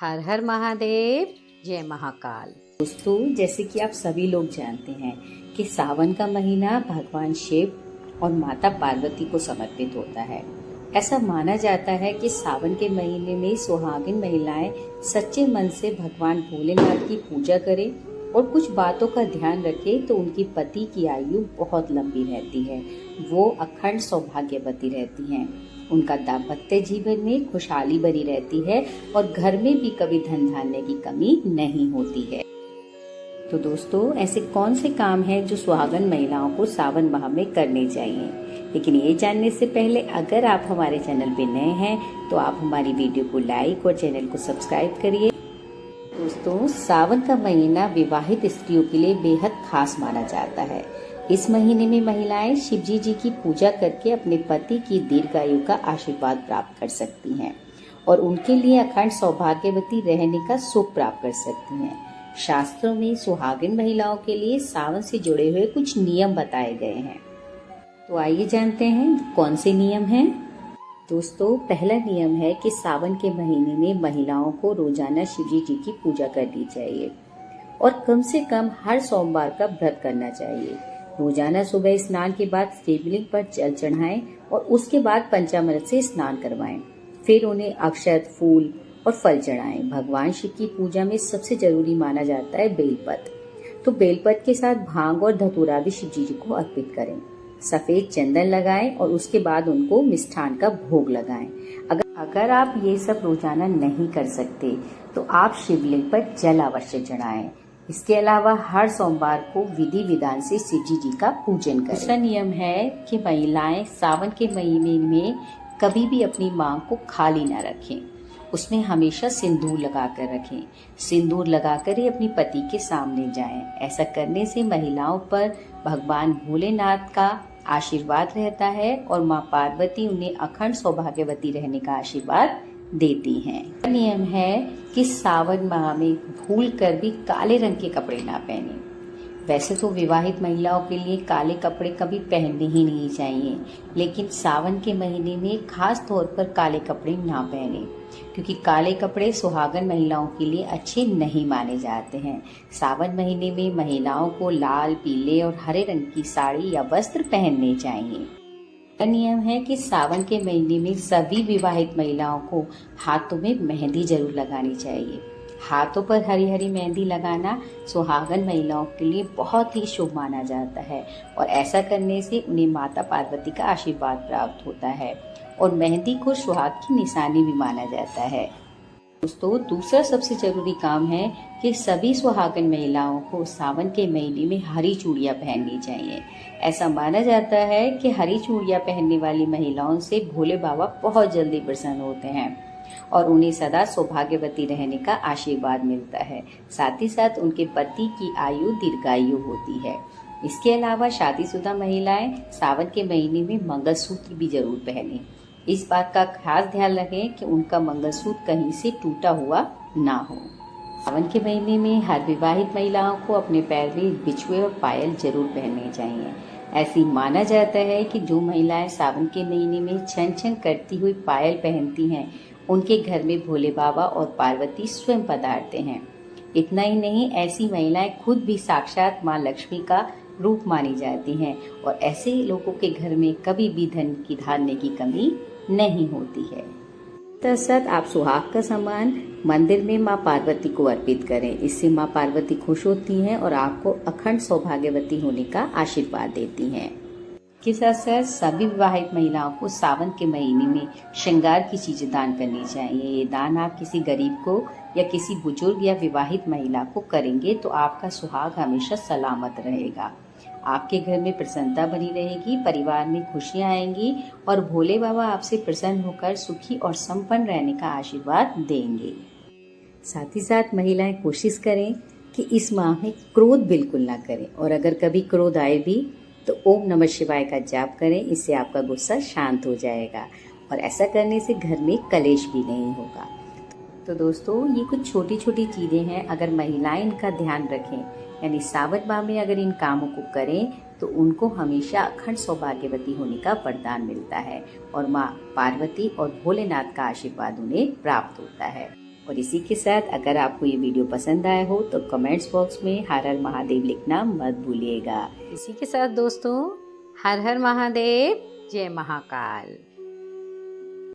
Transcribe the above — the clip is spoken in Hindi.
हर हर महादेव, जय महाकाल। दोस्तों, जैसे कि आप सभी लोग जानते हैं कि सावन का महीना भगवान शिव और माता पार्वती को समर्पित होता है। ऐसा माना जाता है कि सावन के महीने में सुहागिन महिलाएं सच्चे मन से भगवान भोलेनाथ की पूजा करें और कुछ बातों का ध्यान रखें तो उनकी पति की आयु बहुत लंबी रहती है। वो अखंड सौभाग्यवती रहती हैं। उनका दाम्पत्य जीवन में खुशहाली बनी रहती है और घर में भी कभी धन धान्य की कमी नहीं होती है। तो दोस्तों, ऐसे कौन से काम हैं जो सुहागन महिलाओं को सावन माह में करने चाहिए? लेकिन ये जानने से पहले अगर आप हमारे चैनल पे नए हैं तो आप हमारी वीडियो को लाइक और चैनल को सब्सक्राइब करिए। दोस्तों, सावन का महीना विवाहित स्त्रियों के लिए बेहद खास माना जाता है। इस महीने में महिलाएं शिवजी जी की पूजा करके अपने पति की दीर्घायु का आशीर्वाद प्राप्त कर सकती हैं और उनके लिए अखंड सौभाग्यवती रहने का सुख प्राप्त कर सकती हैं। शास्त्रों में सुहागिन महिलाओं के लिए सावन से जुड़े हुए कुछ नियम बताए गए हैं। तो आइए जानते हैं कौन से नियम हैं। दोस्तों, पहला नियम है कि सावन के महीने में महिलाओं को रोजाना शिवजी जी की पूजा करनी चाहिए और कम से कम हर सोमवार का व्रत करना चाहिए। रोजाना सुबह स्नान के बाद शिवलिंग पर जल चढ़ाएं और उसके बाद पंचामृत से स्नान करवाएं। फिर उन्हें अक्षत, फूल और फल चढ़ाएं। भगवान शिव की पूजा में सबसे जरूरी माना जाता है बेलपत्र। तो बेलपत्र के साथ भांग और धतूरा भी शिवजी जी को अर्पित करें। सफेद चंदन लगाएं और उसके बाद उनको मिष्ठान का भोग लगाएं। अगर आप ये सब रोजाना नहीं कर सकते तो आप शिवलिंग पर जल अवश्य चढ़ाएं। इसके अलावा हर सोमवार को विधि विधान से शिवजी जी का पूजन करें। दूसरा नियम है कि महिलाएं सावन के महीने में कभी भी अपनी मांग को खाली न रखें। उसमें हमेशा सिंदूर लगा कर रखें। सिंदूर लगाकर ही अपनी पति के सामने जाएं। ऐसा करने से महिलाओं पर भगवान भोलेनाथ का आशीर्वाद रहता है और माँ पार्वती उन्हें अखंड सौभाग्यवती रहने का आशीर्वाद देती हैं। नियम है कि सावन माह में भूल कर भी काले रंग के कपड़े ना पहने। वैसे तो विवाहित महिलाओं के लिए काले कपड़े कभी पहनने ही नहीं चाहिए, लेकिन सावन के महीने में खास तौर पर काले कपड़े ना पहने, क्योंकि काले कपड़े सुहागन महिलाओं के लिए अच्छे नहीं माने जाते हैं। सावन महीने में महिलाओं को लाल, पीले और हरे रंग की साड़ी या वस्त्र पहनने चाहिए। नियम है कि सावन के महीने में सभी विवाहित महिलाओं को हाथों में मेहंदी जरूर लगानी चाहिए। हाथों पर हरी हरी मेहंदी लगाना सुहागन महिलाओं के लिए बहुत ही शुभ माना जाता है और ऐसा करने से उन्हें माता पार्वती का आशीर्वाद प्राप्त होता है और मेहंदी को सुहाग की निशानी भी माना जाता है। दोस्तों, दूसरा सबसे जरूरी काम है कि सभी सुहागन महिलाओं को सावन के महीने में हरी चूड़ियां पहननी चाहिए। ऐसा माना जाता है कि हरी चूड़ियां पहनने वाली महिलाओं से भोले बाबा बहुत जल्दी प्रसन्न होते हैं और उन्हें सदा सौभाग्यवती रहने का आशीर्वाद मिलता है। साथ ही साथ उनके पति की आयु दीर्घायु होती है। इसके अलावा शादीशुदा महिलाएं सावन के महीने में मंगलसूत्र भी जरूर पहनें। इस बात का खास ध्यान रखें कि उनका मंगलसूत्र कहीं से टूटा हुआ ना हो। सावन के महीने में हर विवाहित महिलाओं को अपने पैर में बिछुए और पायल जरूर पहनने चाहिए। ऐसी माना जाता है कि जो महिलाएं सावन के महीने में छन छन करती हुई पायल पहनती हैं, उनके घर में भोले बाबा और पार्वती स्वयं पधारते हैं। इतना ही नहीं, ऐसी महिलाएं खुद भी साक्षात माँ लक्ष्मी का रूप मानी जाती हैं और ऐसे लोगों के घर में कभी भी धन की धान्य की कमी नहीं होती है। तत्सत आप सुहाग का सामान मंदिर में माँ पार्वती को अर्पित करें। इससे माँ पार्वती खुश होती हैं और आपको अखंड सौभाग्यवती होने का आशीर्वाद देती हैं। के साथ साथ सभी विवाहित महिलाओं को सावन के महीने में श्रृंगार की चीजें दान करनी चाहिए। ये दान आप किसी गरीब को या किसी बुजुर्ग या विवाहित महिला को करेंगे तो आपका सुहाग हमेशा सलामत रहेगा। आपके घर में प्रसन्नता बनी रहेगी, परिवार में खुशियां आएंगी और भोले बाबा आपसे प्रसन्न होकर सुखी और संपन्न रहने का आशीर्वाद देंगे। साथ ही साथ महिलाएं कोशिश करें कि इस माह में क्रोध बिल्कुल ना करें और अगर कभी क्रोध आए भी तो ओम नमः शिवाय का जाप करें। इससे आपका गुस्सा शांत हो जाएगा और ऐसा करने से घर में कलेश भी नहीं होगा। तो दोस्तों, ये कुछ छोटी छोटी चीजें हैं। अगर महिलाएं इनका ध्यान रखें, यानी सावन माह में अगर इन कामों को करें तो उनको हमेशा अखंड सौभाग्यवती होने का वरदान मिलता है और माँ पार्वती और भोलेनाथ का आशीर्वाद उन्हें प्राप्त होता है। और इसी के साथ अगर आपको ये वीडियो पसंद आया हो तो कमेंट्स बॉक्स में हर हर महादेव लिखना मत भूलिएगा। इसी के साथ दोस्तों, हर हर महादेव, जय महाकाल।